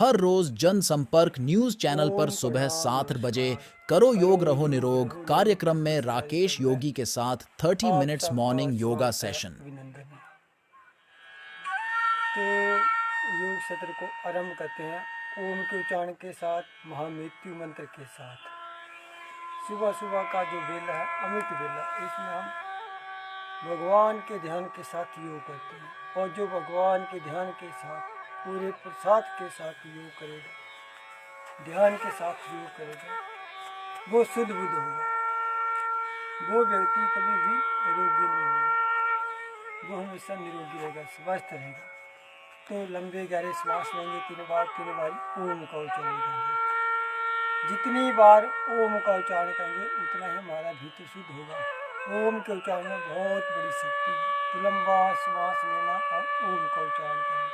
हर रोज जनसंपर्क news channel पर ओम सुबह 7 बजे नमः करो योग हरे रहो निरोग कार्यक्रम में हरि राकेश योगी के साथ 30 आप मिनट्स सबका मॉर्निंग योगा स्वागत है, सेशन। अभिनंदन है। तो योग सत्र को आरंभ करते हैं ओम के उच्चारण के साथ, महामृत्यु मंत्र के साथ। सुबह सुबह का जो बेला है अमृत बेला, इसमें हम भगवान के ध्यान के साथ योग करते हैं, और जो भगवान के ध्यान के साथ पूरे प्रसाद के साथ योग करेगा, ध्यान के साथ योग करेगा, वो शुद्ध बुद्ध होगा। वो व्यक्ति कभी भी रोगी नहीं होगा, वो हमेशा निरोगी रहेगा, स्वस्थ रहेगा। तो लंबे गहरे श्वास लेंगे, 3 बार ओम का उच्चारण करेंगे। जितनी बार ओम का उच्चारण करेंगे उतना ही हमारा भीतर शुद्ध होगा। ओम के उच्चारण में बहुत बड़ी शक्ति है। तो लंबा श्वास लेना और ओम का उच्चारण करना।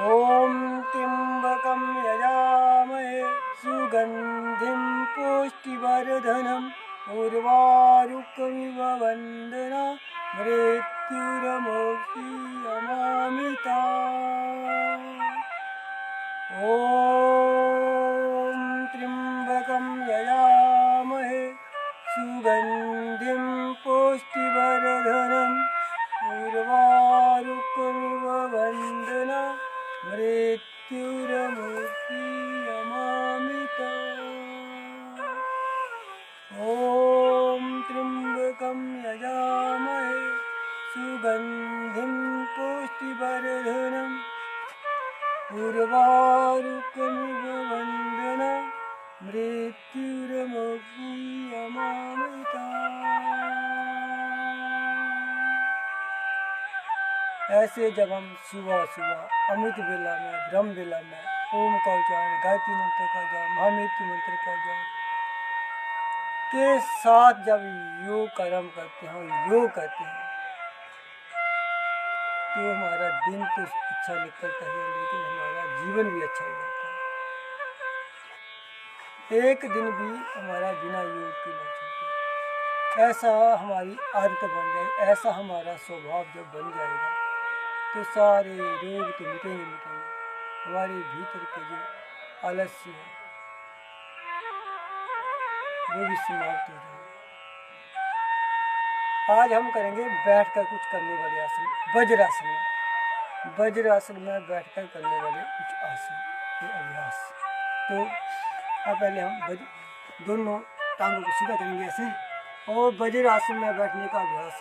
ओम त्र्यंबकं यजामहे सुगंधिं पुष्टिवर्धनम् उर्वारुकमिव वन्दना मृत्युर्मुक्षीयमामृतात्। ॐ त्र्यंबकं यजामहे सुगंधिं पुष्टिवर्धनम् उर्वारुकमिव वन्दना मृत्युर्मुक्षीयमामृतात्। ॐ त्र्यंबकं यजामहे सुगंधिं पुष्टिवर्धनम् उर्वारुकमिव वन्दना मृत्युर्मुक्षीयमामृतात्। ऐसे जब हम सुबह सुबह अमृत बेला में, ब्रह्म बेला में ओम का उच्चारण, गायत्री मंत्र का जाप, महामृत्यु मंत्र का जाप के साथ जब योग आरम्भ करते हैं और योग करते हैं, तो हमारा दिन तो अच्छा निकलता है, लेकिन हमारा जीवन भी अच्छा हो जाता है। एक दिन भी हमारा बिना योग के नहीं चलता। ऐसा हमारी आदत बन जाए, ऐसा हमारा स्वभाव जब बन जाएगा, तो सारे रोग तो मिटेंगे मिटेंगे। हमारे भीतर के जो आलस्य है वो भी समाप्त हो जाएगा। आज हम करेंगे बैठकर कुछ करने वाले आसन, वज्रासन। वज्रासन में बैठकर करने वाले कुछ आसन के अभ्यास। तो अब पहले हम दोनों टांगों को सीधा करेंगे ऐसे, और वज्रासन में बैठने का अभ्यास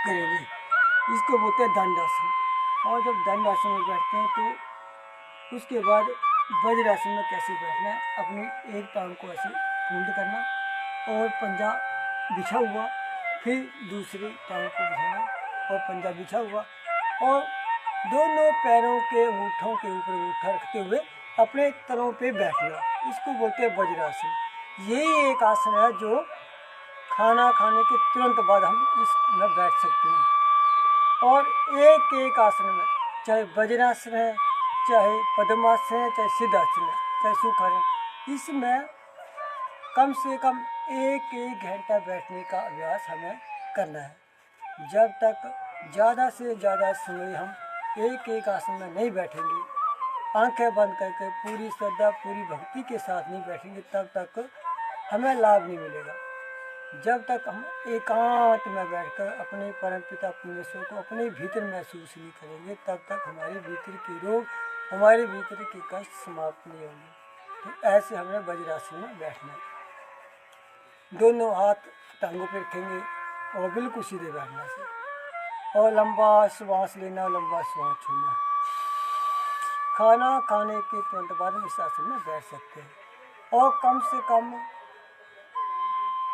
करेंगे। इसको बोलते हैं दंडासन। और जब दंडासन में बैठते हैं तो उसके बाद वज्रासन में कैसे बैठना है, अपनी एक टांग को ऐसे फोल्ड करना और पंजा बिछा हुआ, फिर दूसरी टांग को बिछाना और पंजा बिछा हुआ, और दोनों पैरों के अंगूठों के ऊपर अंगूठा रखते हुए अपने तलों पे बैठना। इसको बोलते हैं वज्रासन। यही एक आसन है जो खाना खाने के तुरंत बाद हम इसमें बैठ सकते हैं। और एक एक आसन में, चाहे वज्रासन है, चाहे पद्मासन है, चाहे सिद्धासन है, चाहे सुखासन, इसमें कम से कम 1-1 घंटा बैठने का अभ्यास हमें करना है। जब तक ज़्यादा से ज़्यादा समय हम एक एक आसन में नहीं बैठेंगे, आंखें बंद करके पूरी श्रद्धा पूरी भक्ति के साथ नहीं बैठेंगे, तब तक हमें लाभ नहीं मिलेगा। जब तक हम एकांत में बैठकर अपने परमपिता परमेश्वर को अपने भीतर महसूस नहीं करेंगे, तब तक हमारे भीतर के रोग, हमारे भीतर के कष्ट समाप्त नहीं होंगे। तो ऐसे हमें वज्रासन में बैठना है। दोनों हाथ टांगों पर रखेंगे और बिल्कुल सीधे बैठना से, और लंबा श्वास लेना, लंबा श्वास छोड़ना। खाना खाने के तुरंत बाद हम इस आसन में बैठ सकते हैं, और कम से कम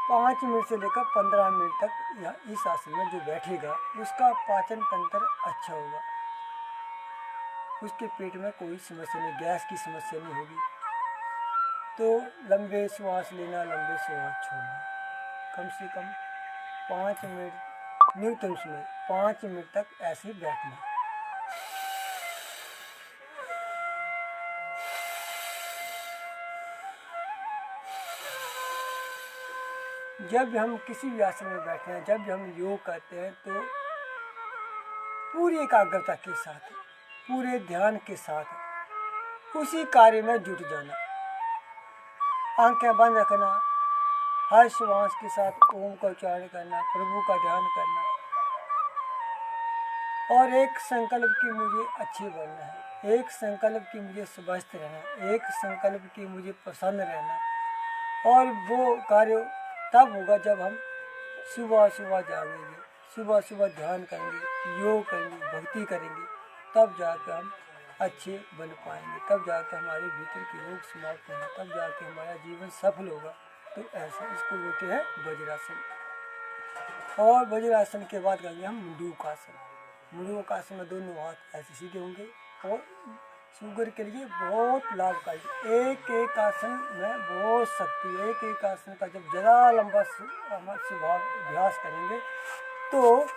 5 मिनट से लेकर 15 मिनट तक या इस आसन में जो बैठेगा उसका पाचन तंत्र अच्छा होगा, उसके पेट में कोई समस्या नहीं, गैस की समस्या नहीं होगी। तो लंबे श्वास लेना, लंबे श्वास छोड़ना, कम से कम 5 मिनट, न्यूनतम समय 5 मिनट तक ऐसे बैठना। जब भी हम किसी भी आसन में बैठे हैं, जब भी हम योग करते हैं, तो पूरी एकाग्रता के साथ, पूरे ध्यान के साथ उसी कार्य में जुट जाना। आंखें बंद रखना, हर श्वास के साथ ओम का उच्चारण करना, प्रभु का ध्यान करना, और एक संकल्प कि मुझे अच्छे बनना है, एक संकल्प कि मुझे स्वस्थ रहना, एक संकल्प कि मुझे प्रसन्न रहना। और वो कार्य तब होगा जब हम सुबह सुबह जागेंगे, सुबह सुबह ध्यान करेंगे, योग करेंगे, भक्ति करेंगे, तब जाकर हम अच्छे बन पाएंगे, तब जाकर हमारे भीतर के रोग समाप्त होंगे, तब जाकर हमारा जीवन सफल होगा। तो ऐसा इसको बोलते हैं वज्रासन। और वज्रासन के बाद करेंगे हम मुंडूकासन। मुंडूकासन में दोनों हाथ ऐसे सीधे होंगे, और शुगर के लिए बहुत लाभकारी। एक एक आसन में बहुत शक्ति है। एक एक आसन का जब ज़्यादा लंबा अभ्यास करेंगे तो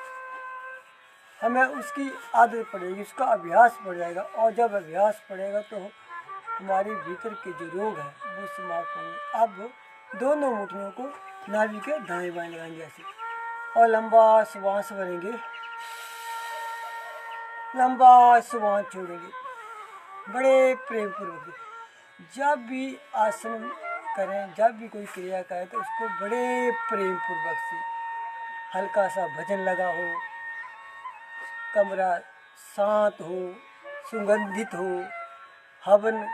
हमें उसकी आदत पड़ेगी, उसका अभ्यास पड़ जाएगा, और जब अभ्यास पड़ेगा तो हमारे भीतर के जो रोग हैं वो समाप्त होंगे। अब दोनों मुट्ठियों को नाभि के दाएं बाएं लगाएंगे ऐसे, और लंबा श्वास भरेंगे, लंबा श्वास छोड़ेंगे, बड़े प्रेम पूर्वक। जब भी आसन करें, जब भी कोई क्रिया करें, तो उसको बड़े प्रेम पूर्वक से, हल्का सा भजन लगा हो, कमरा शांत हो, सुगंधित हो, हवन,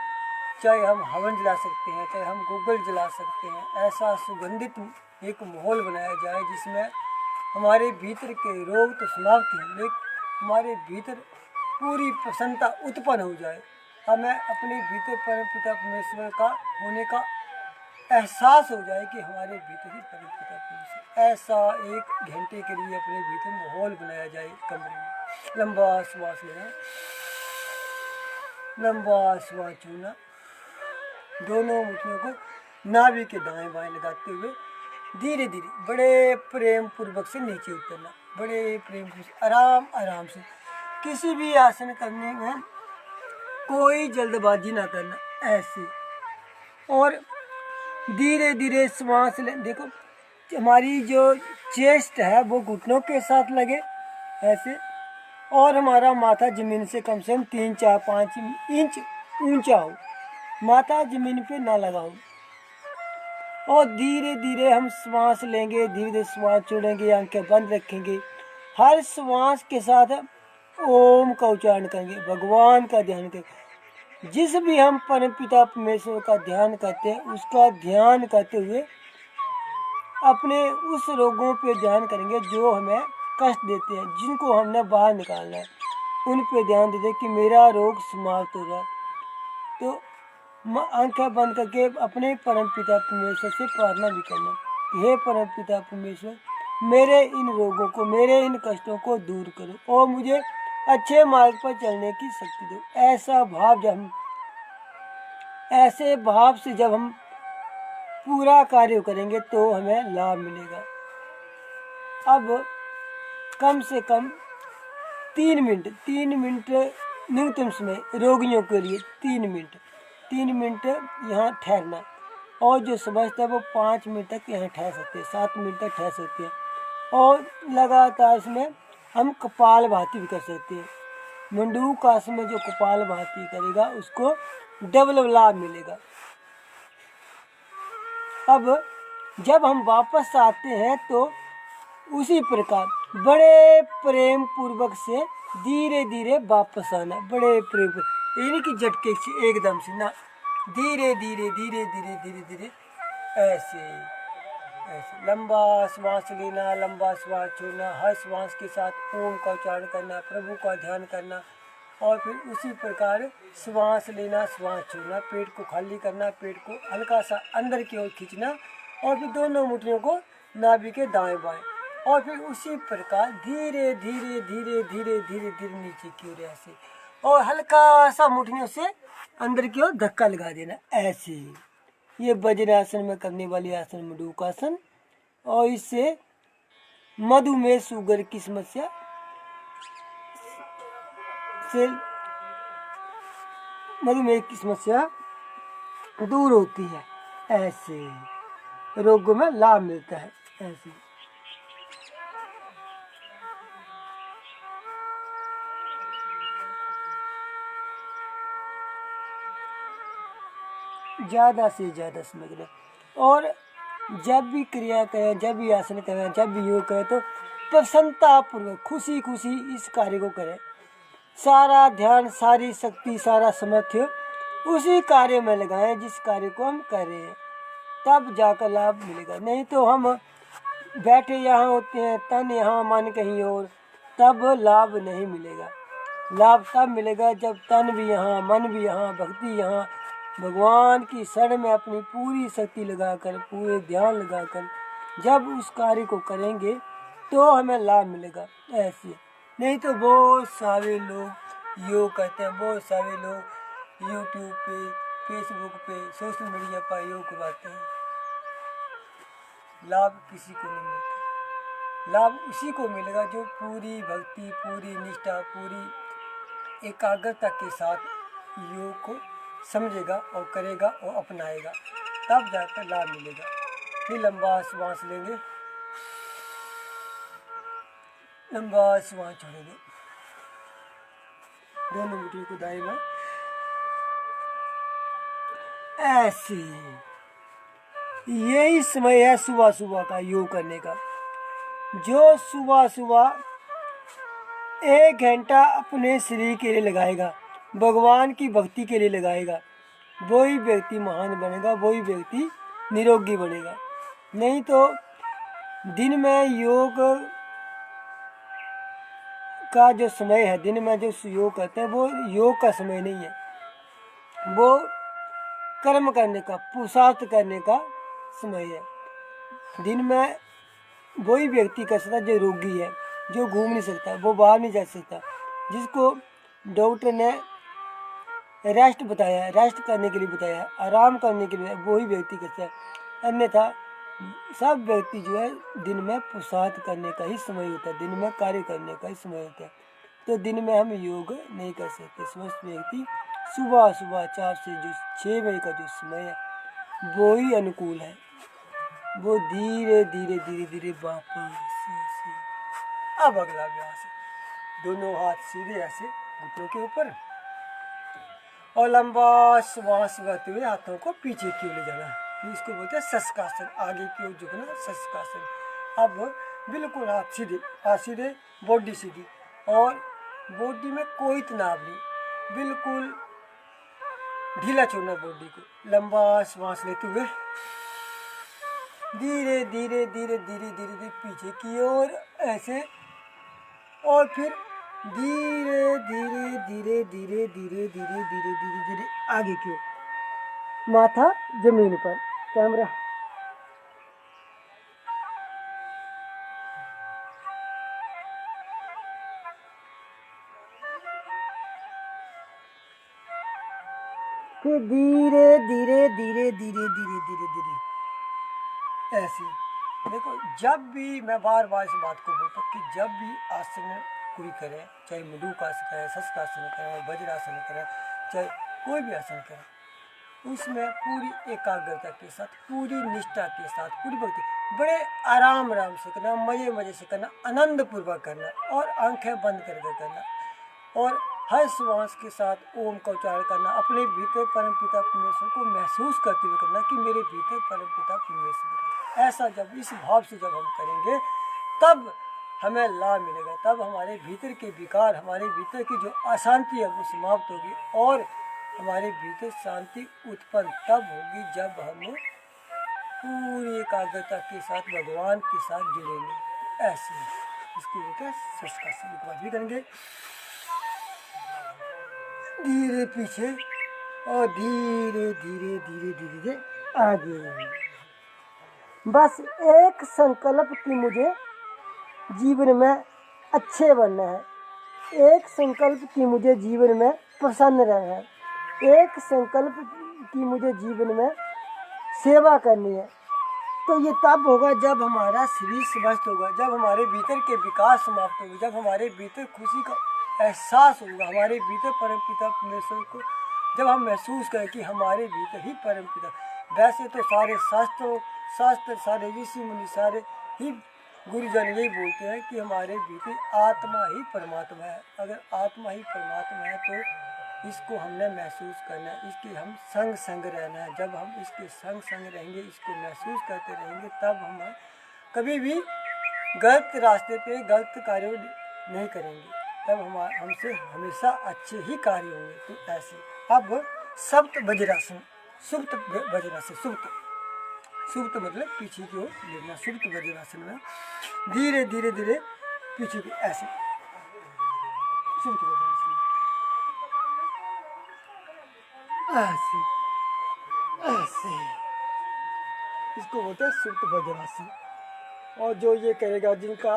चाहे हम हवन जला सकते हैं, चाहे हम गूगल जला सकते हैं, ऐसा सुगंधित एक माहौल बनाया जाए जिसमें हमारे भीतर के रोग तो समाप्त हैं, लेकिन हमारे भीतर पूरी प्रसन्नता उत्पन्न हो जाए। हमें अपने भीतर परमपिता परमेश्वर का होने का एहसास हो जाए कि हमारे भीतर ही परमपिता परमेश्वर। ऐसा 1 घंटे के लिए अपने भीतर माहौल बनाया जाए कमरे में। लंबा श्वास लेना, लंबा श्वास छोड़ना, दोनों मुट्ठियों को नाभि के दाएं बाएं लगाते हुए धीरे धीरे बड़े प्रेम पूर्वक से नीचे उतरना, बड़े प्रेम पूर्वक, आराम आराम से। किसी भी आसन करने में कोई जल्दबाजी ना करना, ऐसे। और धीरे धीरे श्वास ले। देखो हमारी जो चेस्ट है वो घुटनों के साथ लगे ऐसे, और हमारा माथा जमीन से कम 3, 4, 5 इंच ऊंचा हो, माथा जमीन पे ना लगा हो। और धीरे धीरे हम श्वास लेंगे, धीरे धीरे श्वास छोड़ेंगे, आंखें बंद रखेंगे। हर श्वास के साथ ओम का उच्चारण करेंगे, भगवान का ध्यान करेंगे। जिस भी हम परमपिता परमेश्वर का ध्यान करते हैं, उसका ध्यान करते हुए अपने उस रोगों पे ध्यान करेंगे जो हमें कष्ट देते हैं, जिनको हमने बाहर निकालना है, उन पे ध्यान देते कि मेरा रोग समाप्त हो जाए। तो आंखें बंद करके अपने परमपिता परमेश्वर से प्रार्थना भी करना, हे परमपिता परमेश्वर, मेरे इन रोगों को, मेरे इन कष्टों को दूर करो और मुझे अच्छे मार्ग पर चलने की शक्ति दो। ऐसा भाव जब हम, ऐसे भाव से जब हम पूरा कार्य करेंगे तो हमें लाभ मिलेगा। अब कम से कम 3 मिनट न्यूनतम समय रोगियों के लिए 3 मिनट यहाँ ठहरना, और जो समझते हैं वो 5 मिनट तक यहाँ ठहर सकते हैं, 7 मिनट तक ठहर सकते हैं। और लगातार इसमें हम कपाल भाती भी कर सकते हैं। मंडूक आसन में जो कपाल भाती करेगा उसको डबल लाभ मिलेगा। अब जब हम वापस आते हैं तो उसी प्रकार बड़े प्रेम पूर्वक से धीरे धीरे वापस आना, बड़े प्रेम, ये नहीं कि झटके से एकदम से ना, धीरे धीरे धीरे धीरे धीरे धीरे ऐसे ऐसे लंबा श्वास लेना, लंबा श्वास छोड़ना, हर श्वास के साथ ओम का उच्चारण करना, प्रभु का ध्यान करना, और फिर उसी प्रकार श्वास लेना, श्वास छोड़ना, पेट को खाली करना, पेट को हल्का सा अंदर की ओर खींचना, और फिर दोनों मुट्ठियों को नाभि के दाएं बाएं, और फिर उसी प्रकार धीरे धीरे धीरे धीरे धीरे धीरे नीचे की ओर ऐसे, और हल्का सा मुट्ठियों से अंदर की ओर धक्का लगा देना ऐसे। ये वज्रासन में करने वाली आसन मंडूकासन, और इससे मधुमेह शुगर की समस्या से मधुमेह की समस्या दूर होती है, ऐसे रोगों में लाभ मिलता है ऐसे। ज़्यादा से ज़्यादा समझ लें, और जब भी क्रिया करें, जब भी आसन करें, जब भी योग करें तो प्रसन्नता पूर्वक खुशी खुशी इस कार्य को करें। सारा ध्यान, सारी शक्ति, सारा सामर्थ्य उसी कार्य में लगाएं जिस कार्य को हम कर रहे हैं, तब जाकर लाभ मिलेगा। नहीं तो हम बैठे यहाँ होते हैं, तन यहाँ मन कहीं और, तब लाभ नहीं मिलेगा। लाभ तब मिलेगा जब तन भी यहाँ, मन भी यहाँ, भक्ति यहाँ, भगवान की शरण में अपनी पूरी शक्ति लगाकर, पूरे ध्यान लगाकर जब उस कार्य को करेंगे तो हमें लाभ मिलेगा ऐसे। नहीं तो बहुत सारे लोग योग करते हैं, बहुत सारे लोग यूट्यूब पे, फेसबुक पे, सोशल मीडिया पर योग करवाते हैं, लाभ किसी को नहीं मिलता। लाभ उसी को मिलेगा जो पूरी भक्ति, पूरी निष्ठा, पूरी एकाग्रता के साथ योग को समझेगा और करेगा और अपनाएगा, तब जाकर लाभ मिलेगा। फिर लंबा श्वास लेंगे, लंबा श्वास छोड़ेंगे, दोनों मुट्ठी को दाएं बाएं ऐसे। यही समय है सुबह सुबह का योग करने का। जो सुबह सुबह 1 घंटा अपने शरीर के लिए लगाएगा, भगवान की भक्ति के लिए लगाएगा, वही व्यक्ति महान बनेगा, वही व्यक्ति निरोगी बनेगा। नहीं तो दिन में योग का जो समय है, दिन में जो योग करते हैं वो योग का समय नहीं है, वो कर्म करने का, पुरुषार्थ करने का समय है। दिन में वही व्यक्ति कर सकता जो रोगी है, जो घूम नहीं सकता, वो बाहर नहीं जा सकता, जिसको डॉक्टर ने रेस्ट बताया है, रेस्ट करने के लिए बताया है, आराम करने के लिए, वही व्यक्ति करता है। अन्यथा सब व्यक्ति जो है दिन में पुरुषार्थ करने का ही समय होता है, दिन में कार्य करने का ही समय होता है। तो दिन में हम योग नहीं कर सकते। स्वस्थ व्यक्ति सुबह सुबह 4 से जो 6 बजे का जो समय है वो ही अनुकूल है। वो धीरे धीरे धीरे धीरे वापस ऐसे। अब अगला अभ्यास है, दोनों हाथ सीधे ऐसे घुटनों के ऊपर, और लंबा श्वास लेते हुए हाथों को पीछे की ओर ले जाना, इसको बोलते हैं शशकासन, आगे की ओर झुकना शशकासन। अब बिल्कुल हाथ सीधे, बॉडी सीधी, और बॉडी में कोई तनाव नहीं, बिल्कुल ढीला छोड़ना बॉडी को। लंबा श्वास लेते हुए धीरे धीरे धीरे धीरे धीरे धीरे पीछे की ओर ऐसे, और फिर धीरे धीरे धीरे धीरे धीरे धीरे धीरे धीरे धीरे आगे की ओर, माथा जमीन पर, कैमरा फिर धीरे धीरे धीरे धीरे धीरे धीरे धीरे ऐसे। देखो, जब भी मैं बार बार इस बात को बोलता हूँ कि जब भी आसन कोई करे, चाहे मंडूकासन करें, शशकासन करें, वज्रासन करें, चाहे कोई भी आसन करें, उसमें पूरी एकाग्रता के साथ, पूरी निष्ठा के साथ, पूरी भक्ति, बड़े आराम आराम से करना, मजे मजे से करना, आनंद पूर्वक करना, और आंखें बंद करके करना, और हर श्वास के साथ ओम का उच्चारण करना, अपने भीतर परमपिता परमेश्वर को महसूस करते हुए करना कि मेरे भीतर परमपिता परमेश्वर है। ऐसा जब इस भाव से जब हम करेंगे तब हमें लाभ मिलेगा, तब हमारे भीतर के विकार, हमारे भीतर की जो अशांति है वो समाप्त होगी और हमारे भीतर शांति उत्पन्न तब होगी जब हम पूरी एकाग्रता के साथ भगवान के साथ जुड़ेंगे। ऐसे इसको लेकर सस्कासन एक बार भी करेंगे, धीरे पीछे और धीरे धीरे धीरे धीरे आगे। बस एक संकल्प की मुझे जीवन में अच्छे बनना है, एक संकल्प की मुझे जीवन में प्रसन्न रहना है, एक संकल्प की मुझे जीवन में सेवा करनी है। तो ये तब होगा जब हमारा शरीर स्वस्थ होगा, जब हमारे भीतर के विकास समाप्त होगा, जब हमारे भीतर खुशी का एहसास होगा, हमारे भीतर परमपिता परमेश्वर को जब हम महसूस करें कि हमारे भीतर ही परमपिता। वैसे तो सारे शास्त्र सारे ऋषि मुनि सारे ही गुरुजन यही बोलते हैं कि हमारे भीतर आत्मा ही परमात्मा है। अगर आत्मा ही परमात्मा है तो इसको हमने महसूस करना है, इसके हम संग रहना है। जब हम इसके संग रहेंगे, इसको महसूस करते रहेंगे, तब हम कभी भी गलत रास्ते पे गलत कार्य नहीं करेंगे, तब हमसे हमेशा अच्छे ही कार्य होंगे। तो ऐसे अब सप्त वज्रासन, सुप्त वज्रासन, सुप्त मतलब पीछे की ओर लेना। सुप्त वज्रासन में धीरे धीरे धीरे पीछे की ऐसे सुप्त वज्रासन ऐसे ऐसे, इसको बोलते हैं सुप्त वज्रासन। और जो ये करेगा, जिनका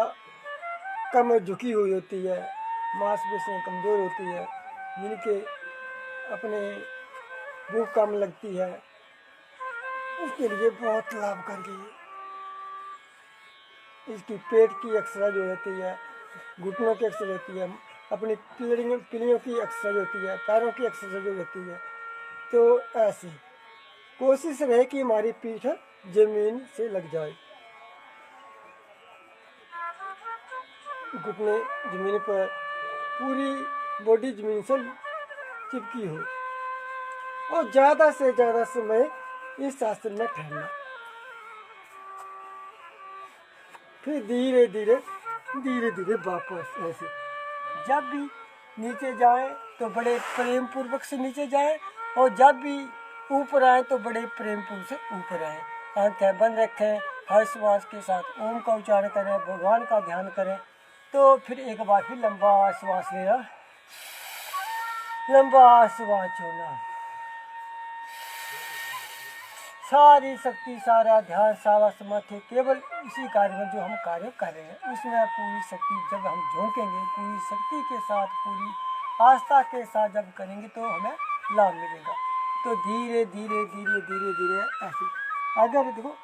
कमर झुकी हुई होती है, मांसपेशियाँ कमज़ोर होती है, जिनके अपने भूख कम लगती है, उसके लिए बहुत लाभकारी है। इसकी पेट की एक्सरसाइज होती है, घुटनों की एक्सरसाइज होती है, अपनी पीढ़ियों की एक्सरसाइज होती है, पैरों की एक्सरसाइज होती है। तो ऐसे कोशिश रहे कि हमारी पीठ जमीन से लग जाए, घुटने जमीन पर, पूरी बॉडी जमीन से चिपकी हो, और ज़्यादा से ज़्यादा समय इस आसन में ठहरना। फिर धीरे धीरे वापस ऐसे। जब भी नीचे जाए तो बड़े प्रेम पूर्वक से नीचे जाए, और जब भी ऊपर आए तो बड़े प्रेम पूर्वक से ऊपर आए। आंखें बंद रखें, हर श्वास के साथ ओम का उच्चारण करें, भगवान का ध्यान करें। तो फिर एक बार फिर लंबा श्वास लेना, लंबा श्वास छोड़ना, सारी शक्ति, सारा ध्यान, सारा समाधि केवल इसी कार्य में जो हम कार्य कर रहे हैं उसमें पूरी शक्ति जब हम झोंकेंगे, पूरी शक्ति के साथ, पूरी आस्था के साथ जब करेंगे तो हमें लाभ मिलेगा। तो धीरे धीरे धीरे धीरे धीरे ऐसे। अगर देखो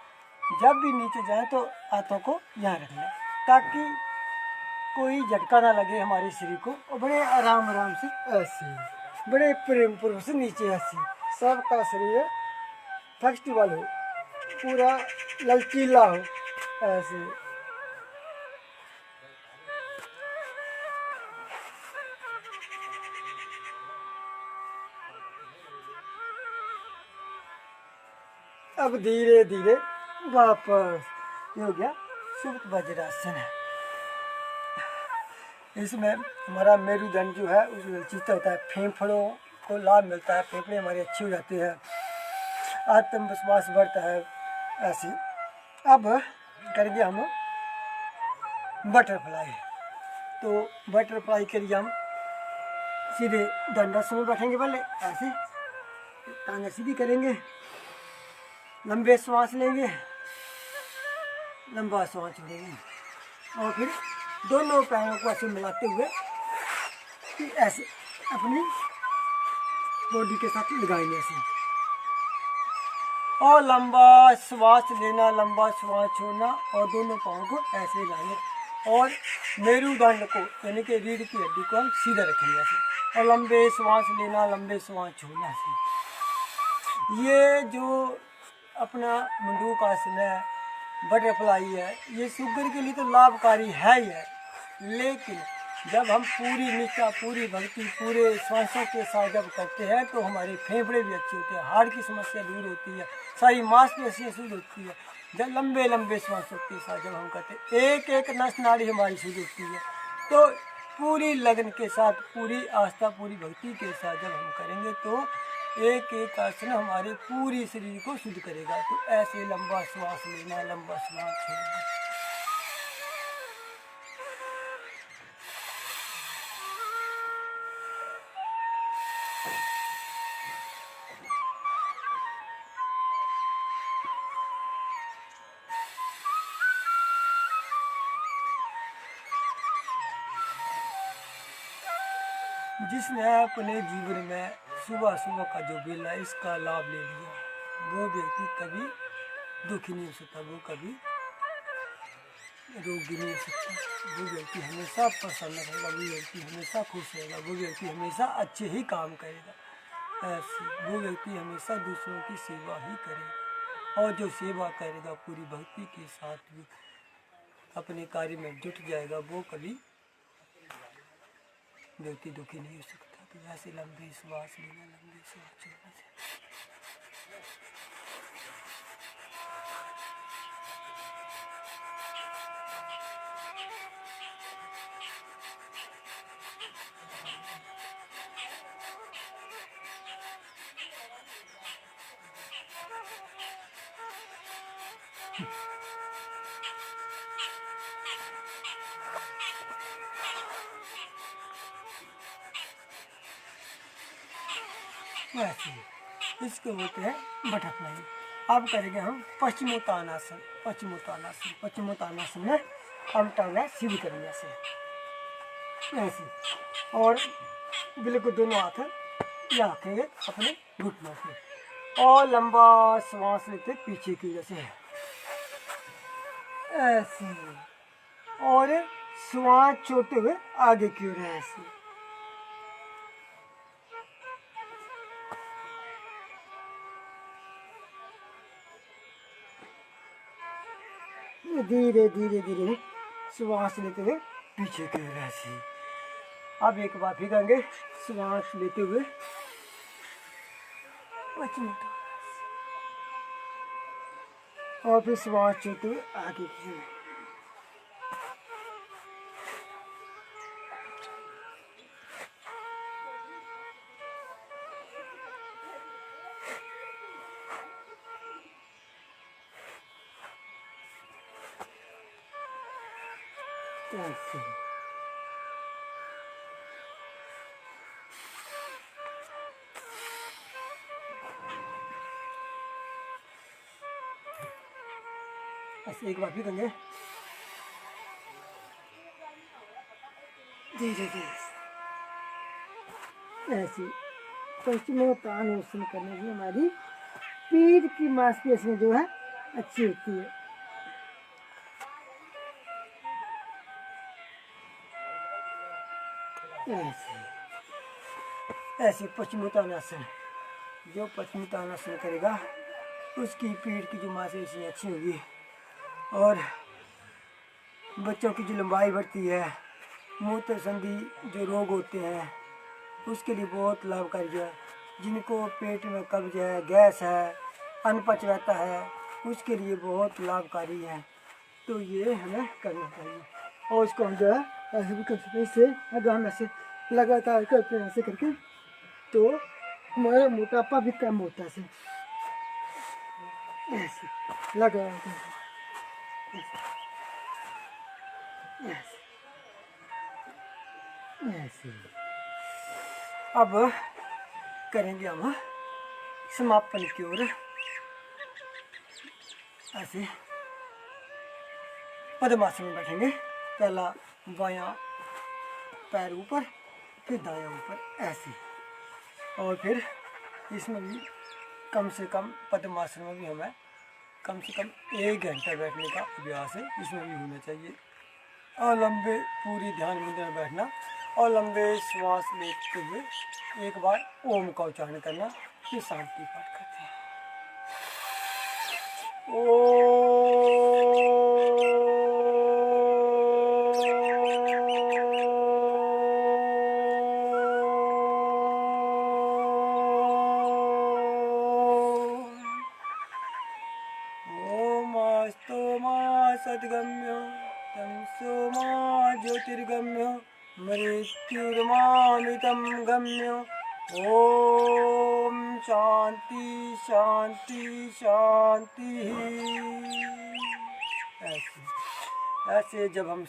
जब भी नीचे जाए तो हाथों को यहाँ रखना, ताकि कोई झटका ना लगे हमारे शरीर को, और बड़े आराम से ऐसे, बड़े प्रेम पूर्वक से नीचे ऐसे। सबका शरीर फ्लेक्सिबल हो, पूरा लचीला हो ऐसे। अब धीरे धीरे वापस, ये हो गया सुप्त वज्रासन। इसमें हमारा मेरुदंड जो है उस लचित होता है, फेफड़ों को लाभ मिलता है, फेफड़े हमारे अच्छे हो जाते हैं, आत्मविश्वास बढ़ता है ऐसे। अब करेंगे हम बटरफ्लाई। तो बटरफ्लाई के लिए हम सीधे दंडासन में बैठेंगे, पहले ऐसे टांगें सीधी करेंगे, लंबे श्वास लेंगे, लंबा श्वास छोड़ेंगे, और फिर दोनों पैरों को ऐसे मिलाते हुए ऐसे अपनी बॉडी के साथ लगाएंगे ऐसे, और लंबा श्वास लेना, लंबा श्वास छोड़ना, और दोनों पाँव को ऐसे हिलाएंगे, और मेरुदंड को यानी कि रीढ़ की हड्डी को हम सीधा रखेंगे ऐसे, और लंबे श्वास लेना, लंबे श्वास छोड़ना ऐसे। ये जो अपना मंडूक आसन है, बटरफ्लाई है, ये शुगर के लिए तो लाभकारी है ही है, लेकिन जब हम पूरी निष्ठा, पूरी भक्ति, पूरे श्वासों के साथ जब करते हैं तो हमारे फेफड़े भी अच्छे होते हैं, हार्ट की समस्या दूर होती है, सारी मांसपेशियाँ शुद्ध होती है, जब लंबे लंबे श्वासों के साथ जब हम करते, एक एक नस नाड़ी हमारी शुद्ध होती है। तो पूरी लगन के साथ, पूरी आस्था, पूरी भक्ति के साथ जब हम करेंगे तो एक एक आसन हमारे पूरी शरीर को शुद्ध करेगा। तो ऐसे लंबा श्वास लेना, लंबा श्वास छोड़ना। जिसने अपने जीवन में सुबह सुबह का जो बेला इसका लाभ ले लिया, वो व्यक्ति कभी दुखी नहीं हो सकता, वो कभी रोगी नहीं हो सकता। वो व्यक्ति हमेशा प्रसन्न रहेगा, वो व्यक्ति हमेशा खुश रहेगा, वो व्यक्ति हमेशा अच्छे ही काम करेगा। ऐसे वो व्यक्ति हमेशा दूसरों की सेवा ही करेगा, और जो सेवा करेगा पूरी भक्ति के साथ भी अपने कार्य में जुट जाएगा, वो कभी व्यक्ति दुखी नहीं हो सकता। तो ऐसे लंबे श्वास लेना, लंबे श्वास छोड़ना चाहिए। वैसे इसको बोलते हैं बटरफ्लाई। अब करेंगे हम पश्चिमोत्तानासन। पश्चिमोत्तानासन, पश्चिमोत्तानासन में हम टांगें सीधी करेंगे ऐसे, और बिल्कुल दोनों हाथ यहाँ रखेंगे अपने घुटनों पे, और लंबा श्वास लेते पीछे की जैसे ऐसे, और श्वास छोड़ते हुए आगे की ओर ऐसे। धीरे धीरे धीरे श्वास लेते हुए पीछे की ओर ऐसे। अब एक बार फिर करेंगे, श्वास लेते हुए और फिर श्वास छोड़ते हुए आगे की ओर। ऐसे ऐसे एक बार फिर करेंगे, धीरे धीरे ऐसे। पश्चिमोत्तानासन करने से हमारी पीठ की मांसपेशियां जो है अच्छी होती है। ऐसे ऐसे पश्चिमोत्तानासन, जो पश्चिमोत्तानासन करेगा उसकी पीठ की जो मांसपेशियां अच्छी होगी, और बच्चों की जो लंबाई बढ़ती है, मूत्र संधि जो रोग होते हैं उसके लिए बहुत लाभकारी है। जिनको पेट में कब्ज है, गैस है, अनपच रहता है, उसके लिए बहुत लाभकारी है। तो ये हमें करना चाहिए, और उसको हम जो है ऐसे भी कर सकते हैं। इससे अगर हम ऐसे लगातार करते हैं ऐसे करके, तो हमारा मोटापा भी कम होता है। ऐसे लगातार ऐसे। अब करेंगे हम समापन की ओर। ऐसे पद्मासन में बैठेंगे। पहला बायां पैर ऊपर, फिर दायां ऊपर ऐसे, और फिर इसमें भी कम से कम पद्मासन में भी हमें कम से कम 1 घंटा बैठने का अभ्यास है, इसमें भी होना चाहिए। और लंबे पूरी ध्यान मुद्रा में बैठना, और लंबे श्वास लेते हुए एक बार ओम का उच्चारण करना, फिर शांति पाठ करते हैं। सद्गम्यो तमसो मा ज्योतिर्गम्यो मृत्युर्मामृतं गम्यो। ओम शांति शांति शांति। ऐसे जब हम